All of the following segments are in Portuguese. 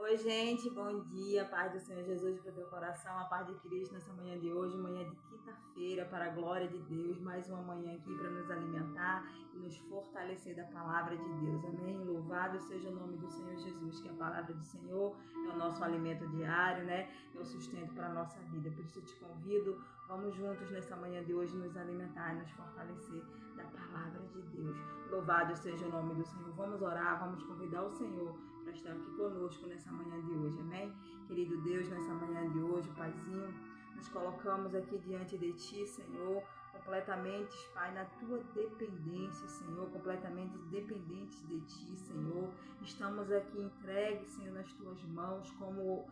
Oi, gente, bom dia, paz do Senhor Jesus para o teu coração, a paz de Cristo nessa manhã de hoje, manhã de quinta-feira, para a glória de Deus, mais uma manhã aqui para nos alimentar e nos fortalecer da palavra de Deus, amém? Louvado seja o nome do Senhor Jesus, que a palavra do Senhor é o nosso alimento diário, né? É o sustento para a nossa vida, por isso eu te convido, vamos juntos nessa manhã de hoje nos alimentar e nos fortalecer da palavra de Deus. Louvado seja o nome do Senhor, vamos orar, vamos convidar o Senhor para estar aqui conosco nessa manhã de hoje, amém? Querido Deus, nessa manhã de hoje, Paizinho, nos colocamos aqui diante de Ti, Senhor, completamente, Pai, na Tua dependência, Senhor, completamente dependentes de Ti, Senhor. Estamos aqui entregues, Senhor, nas Tuas mãos, como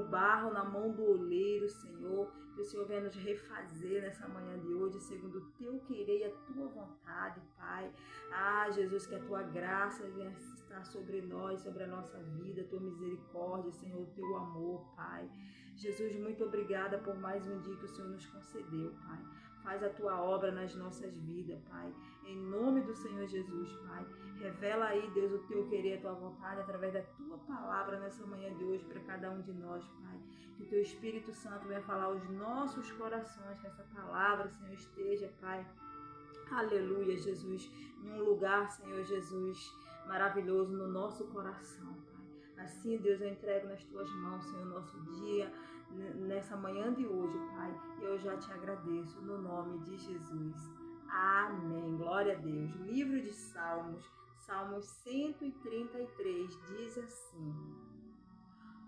barro na mão do oleiro, Senhor, que o Senhor venha nos refazer nessa manhã de hoje, segundo o Teu querer e a Tua vontade, Pai. Ah, Jesus, que a Tua graça venha estar sobre nós, sobre a nossa vida, a Tua misericórdia, Senhor, o Teu amor, Pai. Jesus, muito obrigada por mais um dia que o Senhor nos concedeu, Pai. Faz a Tua obra nas nossas vidas, Pai. Em nome do Senhor Jesus, Pai. Revela aí, Deus, o Teu querer, a Tua vontade, através da Tua palavra nessa manhã de hoje para cada um de nós, Pai. Que o Teu Espírito Santo venha falar aos nossos corações, que essa palavra, Senhor, esteja, Pai. Aleluia, Jesus, em um lugar, Senhor Jesus, maravilhoso no nosso coração, Pai. Assim, Deus, eu entrego nas Tuas mãos, Senhor, o nosso dia, nessa manhã de hoje, Pai. E eu já te agradeço, no nome de Jesus. Amém. Glória a Deus. Livro de Salmos, Salmos 133, diz assim: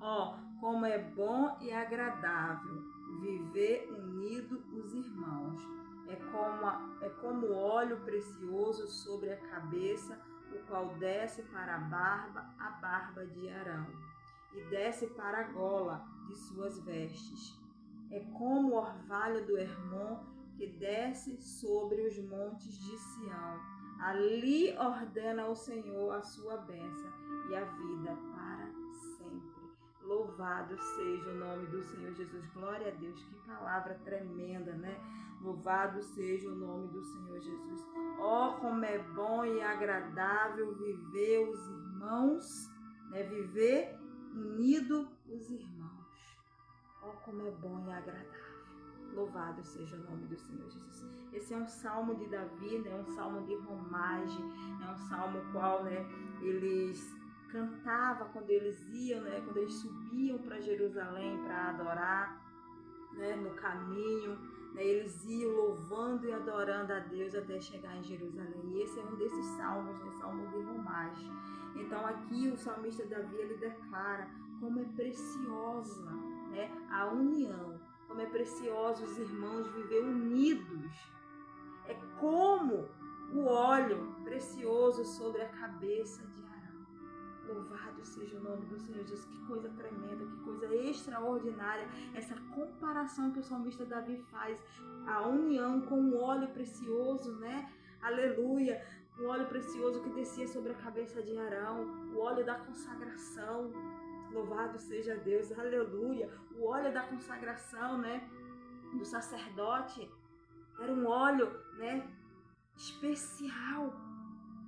Ó, como é bom e agradável viver unido os irmãos. É como óleo precioso sobre a cabeça, o qual desce para a barba de Arão, e desce para a gola de suas vestes. É como o orvalho do Hermon, que desce sobre os montes de Sião. Ali ordena o Senhor a sua bênção e a vida para sempre. Louvado seja o nome do Senhor Jesus. Glória a Deus. Que palavra tremenda, né? Louvado seja o nome do Senhor Jesus. Ó, como é bom e agradável viver os irmãos, né? Viver unido os irmãos. Ó, como é bom e agradável. Louvado seja o nome do Senhor Jesus. Esse é um salmo de Davi, né? Um salmo de romagem, é um salmo qual, né, eles cantavam quando eles iam, né, quando eles subiam para Jerusalém para adorar, né, no caminho, né, eles iam louvando e adorando a Deus até chegar em Jerusalém. E esse é um desses salmos, né, salmo de romagem. Então aqui o salmista Davi, ele declara como é preciosa, né, a união, como é precioso os irmãos viver unidos. É como o óleo precioso sobre a cabeça de Arão. Louvado seja o nome do Senhor Jesus. Que coisa tremenda, que coisa extraordinária essa comparação que o salmista Davi faz, a união com o óleo precioso, né? Aleluia! O óleo precioso que descia sobre a cabeça de Arão, o óleo da consagração. Louvado seja Deus, aleluia! O óleo da consagração, né? Do sacerdote era um óleo, né? Especial.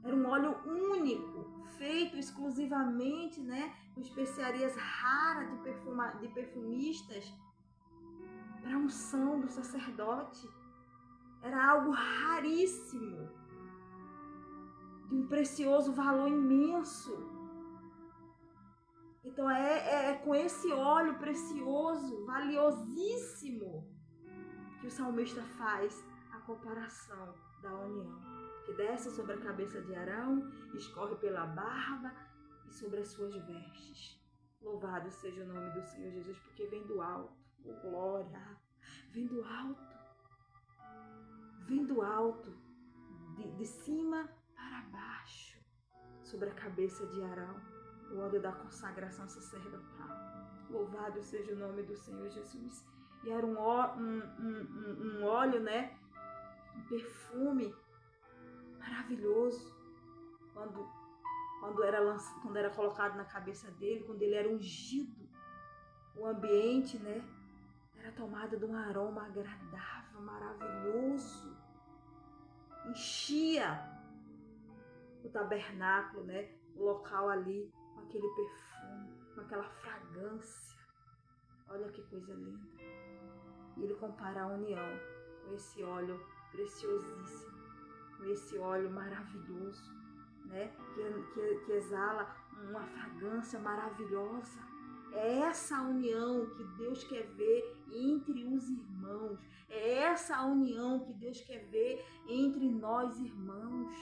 Era um óleo único, feito exclusivamente, né, com especiarias raras de perfumistas para a unção do sacerdote. Era algo raríssimo, de um precioso valor imenso. Então é com esse óleo precioso, valiosíssimo, que o salmista faz a comparação da união, que desce sobre a cabeça de Arão, escorre pela barba e sobre as suas vestes. Louvado seja o nome do Senhor Jesus, porque vem do alto, oh glória, vem do alto, de cima para baixo, sobre a cabeça de Arão, o óleo da consagração sacerdotal. Louvado seja o nome do Senhor Jesus. E era um óleo, né? Um perfume maravilhoso. Quando era colocado na cabeça dele, quando ele era ungido, o ambiente, né? Era tomado de um aroma agradável, maravilhoso. Enchia o tabernáculo, né? O local ali com aquele perfume. com aquela fragrância. Olha que coisa linda. E ele compara a união com esse óleo preciosíssimo, com esse óleo maravilhoso, né? Que exala uma fragrância maravilhosa. É essa união que Deus quer ver entre os irmãos. É essa união que Deus quer ver entre nós irmãos,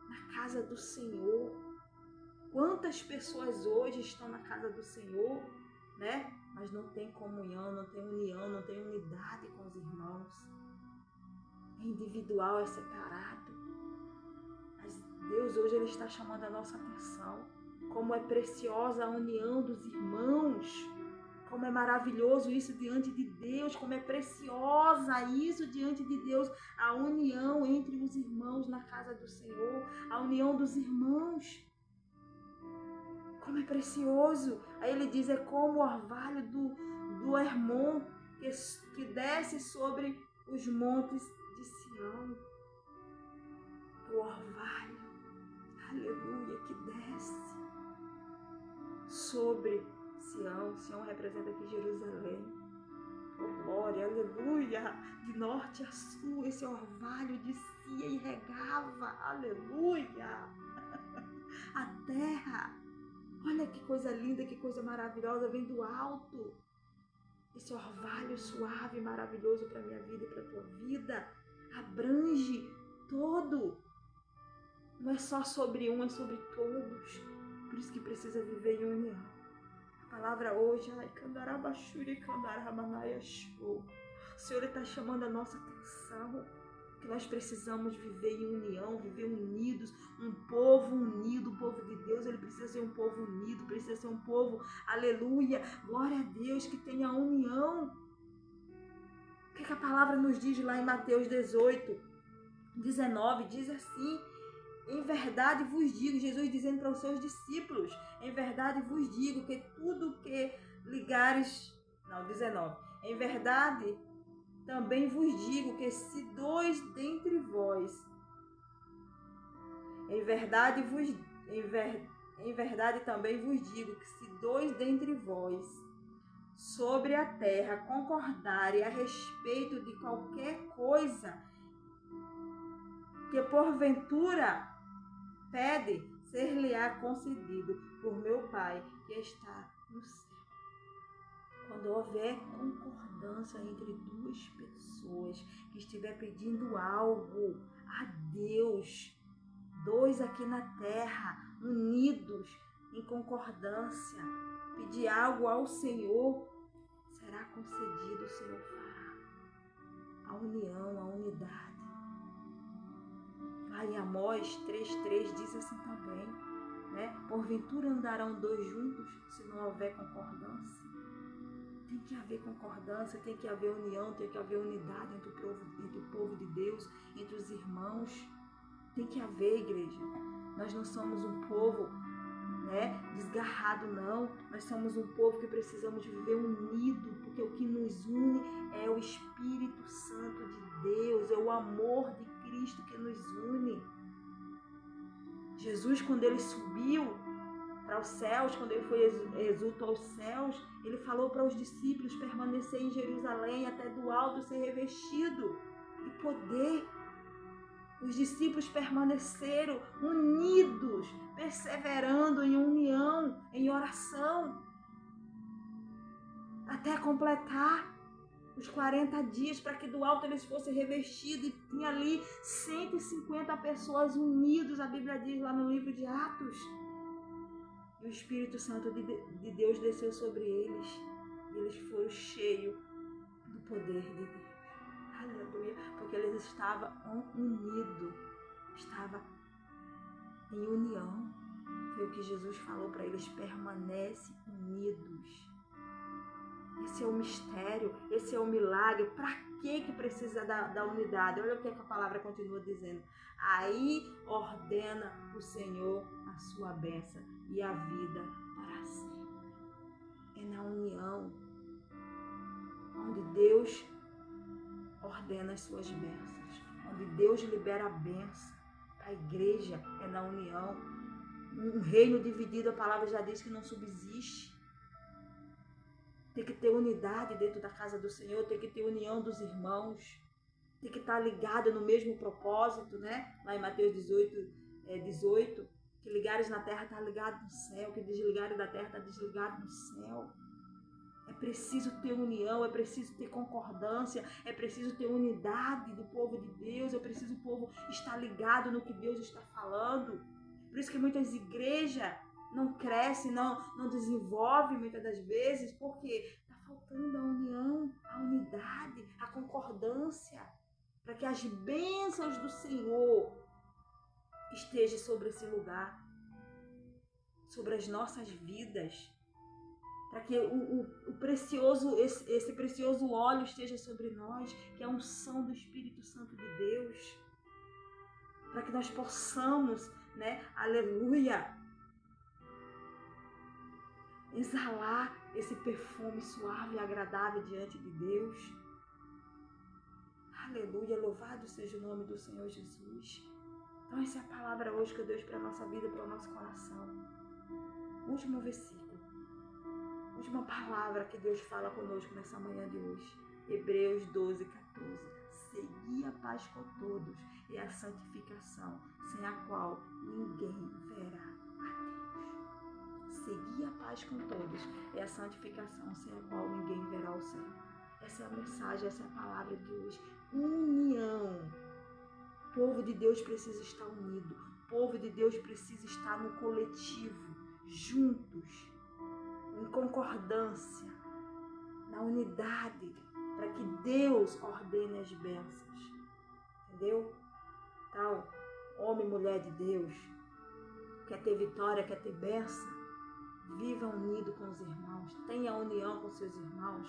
na casa do Senhor. Quantas pessoas hoje estão na casa do Senhor, né? Mas não tem comunhão, não tem união, não tem unidade com os irmãos. É individual, é separado. Mas Deus hoje ele está chamando a nossa atenção. Como é preciosa a união dos irmãos. Como é maravilhoso isso diante de Deus. Como é preciosa isso diante de Deus. A união entre os irmãos na casa do Senhor. A união dos irmãos. Como é precioso. Aí ele diz, é como o orvalho do Hermon que desce sobre os montes de Sião. O orvalho, aleluia, que desce sobre Sião. Sião representa aqui Jerusalém. Oh, glória, aleluia. De norte a sul, esse orvalho descia e regava. Aleluia. A terra. Olha que coisa linda, que coisa maravilhosa, vem do alto. Esse orvalho suave e maravilhoso para a minha vida e para a tua vida. Abrange todo. Não é só sobre um, é sobre todos. Por isso que precisa viver em união. A palavra hoje, o Senhor está chamando a nossa atenção. Que nós precisamos viver em união, viver unidos, um povo unido, o povo de Deus, ele precisa ser um povo unido, precisa ser um povo, aleluia, glória a Deus, que tenha união. O que a palavra nos diz lá em Mateus 18, 19, diz assim, em verdade vos digo, Jesus dizendo para os seus discípulos, em verdade vos digo que tudo que ligares, 19, em verdade também vos digo que se dois dentre vós, em verdade também vos digo que se dois dentre vós sobre a terra concordarem a respeito de qualquer coisa que porventura pede, ser-lhe-á concedido por meu Pai que está no céu. Quando houver concordância entre duas pessoas que estiver pedindo algo a Deus, dois aqui na terra, unidos em concordância, pedir algo ao Senhor, será concedido, o Senhor fará. A união, a unidade. Lá em Amós 3,3 diz assim também, né? Porventura andarão dois juntos se não houver concordância? Tem que haver concordância, tem que haver união, tem que haver unidade entre o povo de Deus, entre os irmãos. Tem que haver, igreja. Nós não somos um povo, né, desgarrado, não. Nós somos um povo que precisamos viver unido, porque o que nos une é o Espírito Santo de Deus, é o amor de Cristo que nos une. Jesus, quando ele subiu para os céus, quando ele foi exulto aos céus, ele falou para os discípulos permanecer em Jerusalém até do alto ser revestido de poder. Os discípulos permaneceram unidos, perseverando em união, em oração, até completar os 40 dias para que do alto eles fossem revestidos. E tinha ali 150 pessoas unidas, a Bíblia diz lá no livro de Atos. E o Espírito Santo de Deus desceu sobre eles. E eles foram cheios do poder de Deus. Aleluia. Porque eles estavam unidos. Estavam em união. Foi o que Jesus falou para eles. Permanece unidos. Esse é o mistério. Esse é o milagre. Para que precisa da unidade? Olha o que a palavra continua dizendo. Aí ordena o Senhor a sua bênção e a vida para sempre. É na união onde Deus ordena as suas bênçãos, onde Deus libera a bênção. A igreja é na união, Um reino dividido, a palavra já diz que não subsiste. Tem que ter unidade dentro da casa do Senhor, tem que ter união dos irmãos, tem que estar ligado no mesmo propósito, né? Lá em Mateus 18, que ligares na terra está ligado no céu, que desligares da terra está desligado no céu. É preciso ter união, é preciso ter concordância, é preciso ter unidade do povo de Deus, é preciso o povo estar ligado no que Deus está falando. Por isso que muitas igrejas não crescem, não desenvolvem muitas das vezes, porque está faltando a união, a unidade, a concordância, para que as bênçãos do Senhor estejam sobre esse lugar, sobre as nossas vidas, para que esse precioso óleo esteja sobre nós, que é a unção do Espírito Santo de Deus, para que nós possamos, né, aleluia, exalar esse perfume suave e agradável diante de Deus. Aleluia, louvado seja o nome do Senhor Jesus. Então essa é a palavra hoje que Deus para a nossa vida, para o nosso coração. Último versículo. Última palavra que Deus fala conosco nessa manhã de hoje. Hebreus 12, 14. Segui a paz com todos e a santificação, sem a qual ninguém verá a Deus. Segui a paz com todos e a santificação, sem a qual ninguém verá o Senhor. Essa é a mensagem, essa é a palavra de hoje. União. O povo de Deus precisa estar unido. O povo de Deus precisa estar no coletivo, juntos, em concordância, na unidade, para que Deus ordene as bênçãos. Entendeu? Então, homem e mulher de Deus, quer ter vitória, quer ter bênção, viva unido com os irmãos, tenha união com seus irmãos.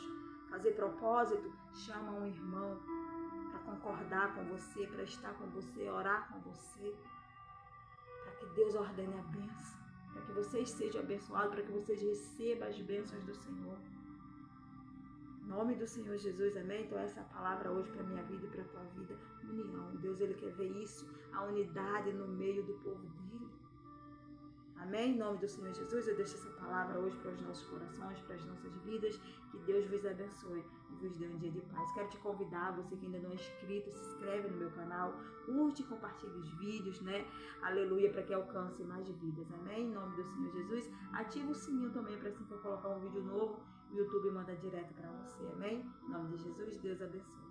Fazer propósito, chama um irmão para concordar com você, para estar com você, orar com você, para que Deus ordene a bênção, para que vocês sejam abençoados, para que vocês recebam as bênçãos do Senhor. Em nome do Senhor Jesus, amém? Então essa é a palavra hoje para a minha vida e para a tua vida. União. Deus, Ele quer ver isso, a unidade no meio do povo dEle. Amém? Em nome do Senhor Jesus, eu deixo essa palavra hoje para os nossos corações, para as nossas vidas. Que Deus vos abençoe e vos dê um dia de paz. Quero te convidar, você que ainda não é inscrito, se inscreve no meu canal, curte e compartilhe os vídeos, né? Aleluia, para que alcance mais vidas. Amém? Em nome do Senhor Jesus, ativa o sininho também para assim que eu colocar um vídeo novo, o YouTube manda direto para você. Amém? Em nome de Jesus, Deus abençoe.